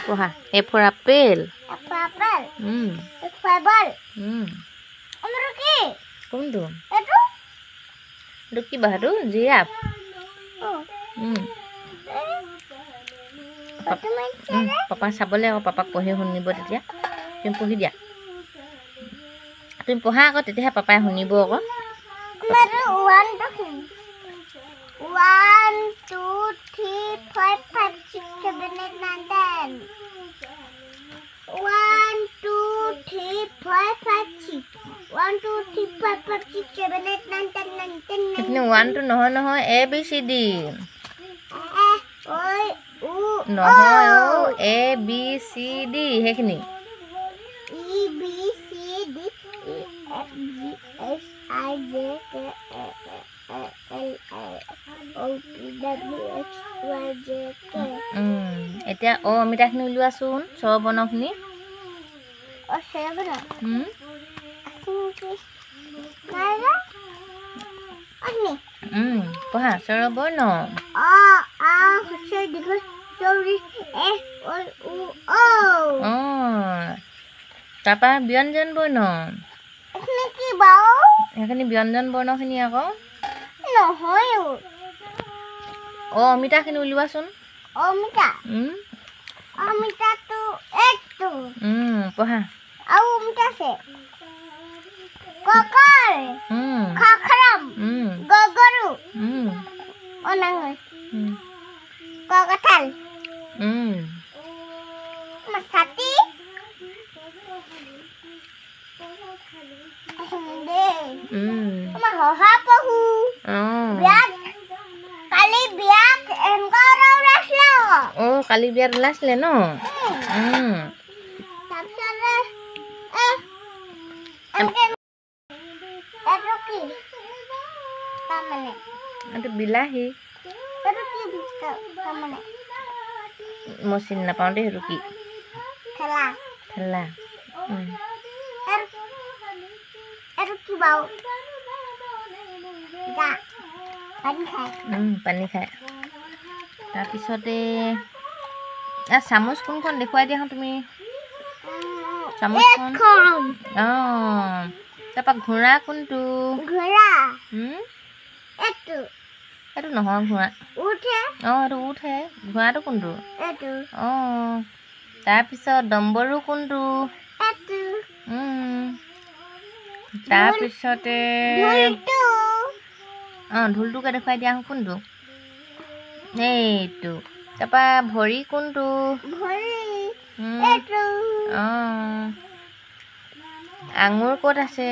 পঢ়া A for apple apple A for ball Amro ki কোনটো Etu এইটো কি বাহাদু জিৰাফ পাপা চাবলৈ আকৌ পাপাক পঢ়ি শুনিব তেতিয়া তুমি পঢ়ি দিয়া তুমি পঢ়া আকৌ তেতিয়াহে পাপাই শুনিব আকৌ 1 2 3 4 5 6 7 8 9 10 1 2 3 4 5 6 1 2 3 4 5 6 7 8 9 10 9 10 এইখিনি 1 টো নহয় A B C D নহয় A B C D সেইখিনি E B C D E F G H I J K L O P W X Y Z K এতিয়া অমিতাখিনি উলিওৱাচোন স্বৰবৰ্ণখিনি স্বৰবৰ্ণ পঢ়া স্বৰবৰ্ণ তাৰপৰা ব্যঞ্জন বৰ্ণ সেইখিনি ব্যঞ্জন বৰ্ণখিনি আকৌ নহয় অমিতাখিনি উলিওৱাচোন অমিতাটো একটো পঢ়া আৰু অমিতা আছে ককৰ খখৰম গগৰু অনাঙৈ ককঠাল মাছাতি হহা পহু কালি বিয়াত এংকৰও ৰাখলে কালি বিয়াত ওলাইছিলে ন এইটো বিলাহী মই চিনি নাপাওঁ দেই সেইটো কি ঠেলা পানী খায় তাৰপিছতে চামুচ কোনখন দেখুৱাই দিয়া তুমি চামুচখন তাৰপৰা ঘোঁৰা কোনটো এইটো নহয় ঘোঁৰা এইটো উঠে ঘোঁৰাটো কোনটো তাৰপিছত ডম্বৰু কোনটো তাৰপিছতে ঢোলটোকে দেখুৱাই দিয়া কোনটো এইটো তাৰপৰা ভৰি কোনটো আঙুৰ ক'ত আছে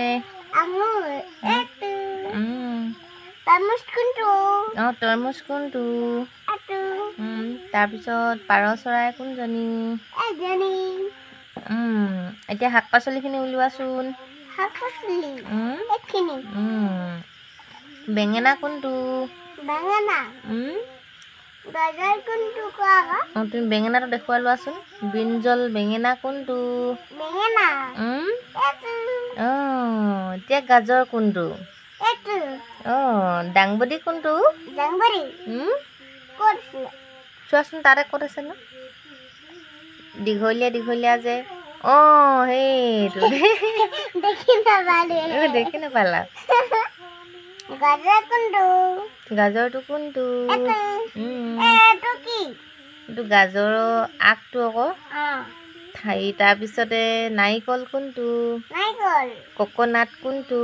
তৰমুজ কোনটো তাৰপিছত পাৰ চৰাই কোনজনী এতিয়া শাক পাচলিখিনি উলিওৱাচোন বেঙেনা কোনটো তুমি বেঙেনাটো দেখুৱাই লোৱাচোন ব্ৰিঞ্জল বেঙেনা কোনটো এতিয়া গাজৰ কোনটো দাংবডি কোনটো চোৱাচোন তাতে ক'ত আছে ন দীঘলীয়া যে সেইটো দেখি নাপালা গাজৰটো কোনটো এইটো গাজৰৰ আগটো আকৌ তাৰপিছতে নাৰিকল কোনটো ককনাট কোনটো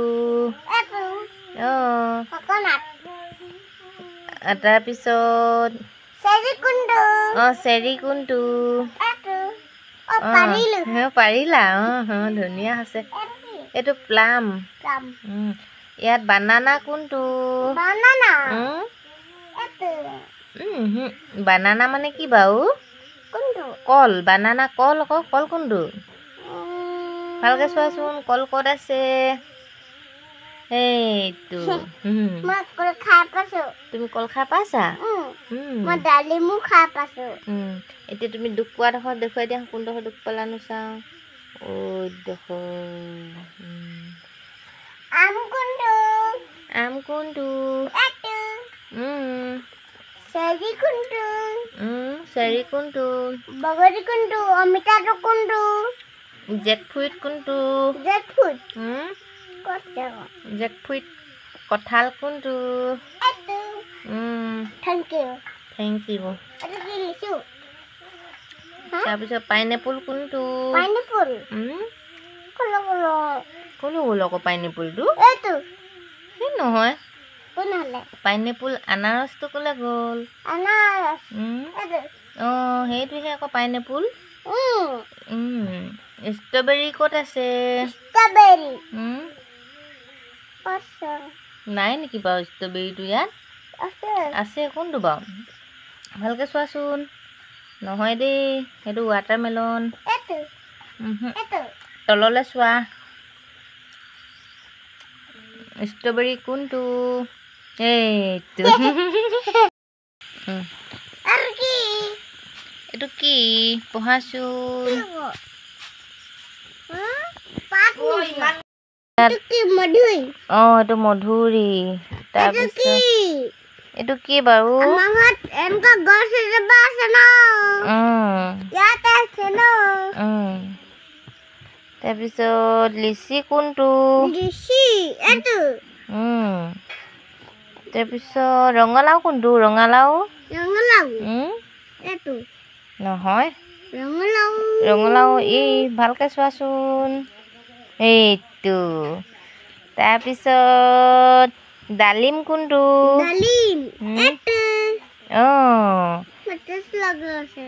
তাৰপিছত চেৰি কোনটো পাৰিলা ধুনীয়া হৈছে এইটো প্লাম ইয়াত বানানা কোনটো বানানা মানে কি বাৰু কল বানানা কল আকৌ কল কোনটো ভালকে চোৱাচোন কল ক'ত আছে এইটো তুমি কল খাই পাইছা এতিয়া তুমি দুখ পোৱা ডোখৰ দেখুৱাই দিয়া কোনডোখৰ দুখ পালানো চাওঁ আম কোনটো চেৰি কোনটো বগৰী কোনটো অমিতাটো কোনটো জেকফ্ৰুইট কোনটো জেকফ্ৰুট কত জেকফ্ৰুইট কঁঠাল কোনটো এটো থ্যাংক ইউ এটো কি লিচু তাৰপিছত পাইনএপল কোনটো পাইনএপল কলো ক'লো হ'ল আকৌ পাইনএপলটো এটো সেই নহয় কোন হলে পাইনএপল আনাৰসটো ক'লে গ'ল আনাৰস এটো অঁ সেইটোহে আকৌ পাইনএপল ষ্ট্ৰবেৰী ক'ত আছে ষ্ট্ৰবেৰী আছে নাই নেকি বাৰু ষ্ট্ৰবেৰীটো ইয়াত আছে আছে কোনটো বাৰু ভালকৈ চোৱাচোন নহয় দেই সেইটো ৱাটাৰমেলন এটো এটো তললৈ চোৱা ষ্ট্ৰবেৰী কোনটো এইটো আৰু কি এইটো কি পঢ়াচোন মধুৰি অঁ এইটো মধুৰি তাৰপিছত এইটো কি বাৰু এনেকুৱা গছ এজোপা আছে ন ইয়াতে আছে ন তাৰপিছত লিচি কোনটো লিচি এইটো তাৰপিছত ৰঙালাও কোনটো ৰঙালাও এইটো নহয় ৰঙালাও ৰঙালাও এই ভালকৈ চোৱাচোন এইটো তাৰপিছত ডালিম কোনটো ডালিম এইটো অঁ ফটোছ লগা আছে